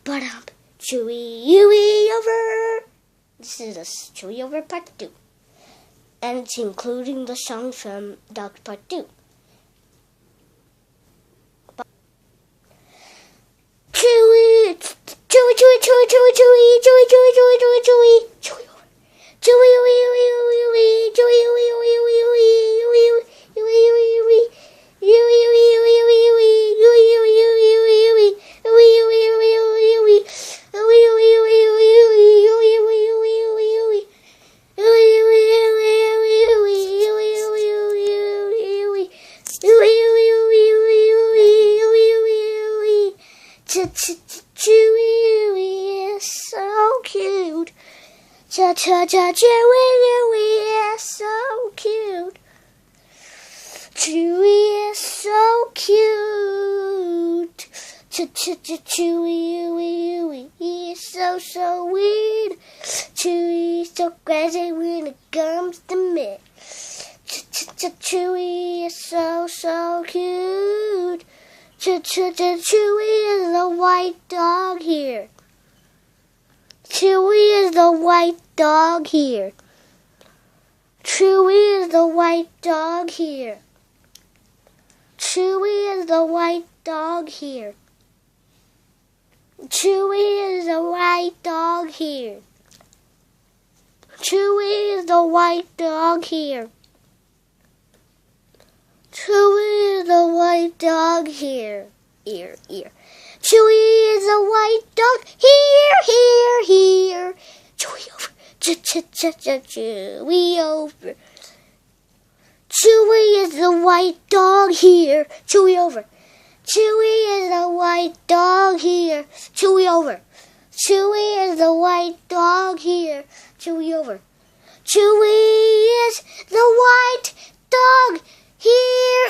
But Chewie Over. This is a Chewie Over Part 2. And it's including the songs from Dogs Part 2. Chewie, Chewie, Chewie, Chewie, Chewie, Chewie, Chewie, Chewie, Chewie, Chewie, Chewie, Chewie Over. Chewie, Chewie, Chewie, Chewie, Chewie is so cute. Chewie is so cute. Chewie is so cute. Chewie is so weird. Chewie is so crazy when it comes to me. Chewie is so cute. Chewie is the white dog here. Chewie is the white dog here. Chewie is the white dog here. Chewie is the white dog here. Chewie is the white dog here. Chewie is the white dog here. Chewie is the white dog here. Ear. Chewie is the white dog here. Chewie over. Chewie over. Chewie is the white dog here. Chewie over. Chewie is the white dog here. Chewie over. Chewie is the white dog here. Chewie over. Chewie is the white dog here.